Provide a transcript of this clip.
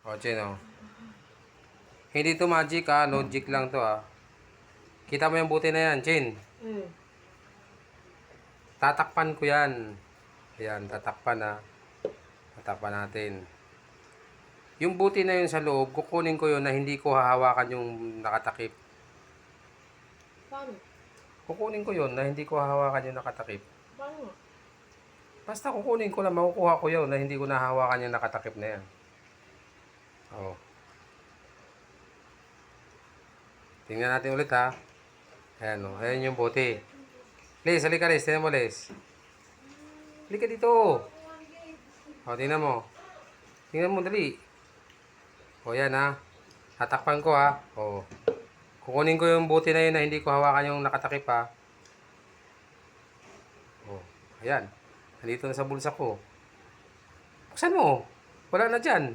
O, Chen, o. Hindi to magic, ha. Logic lang to, ha. Kita mo yung buti na yan, Chin. Mm. Tatakpan ko yan. Ayan, tatakpan, ha. Tatakpan natin. Yung buti na yun sa loob, kukunin ko yun na hindi ko hahawakan yung nakatakip. Paano? Kukunin ko yun na hindi ko hahawakan yung nakatakip. Paano? Basta kukunin ko lang, makukuha ko yun na hindi ko nahahawakan yung nakatakip na yan. O. Tingnan natin ulit, ha. Ayan, o. Ayan yung buti. Les, halika, Les. Tingnan mo, Les. Halika dito. O, tingnan mo. Tingnan mo, dali. O, yan, ha. Tatakpan ko, ha. O. Kukunin ko yung buti na yun na hindi ko hawakan yung nakatakip, ha. O. Ayan. Nandito na sa bulsa ko. Buksan mo. Wala na dyan.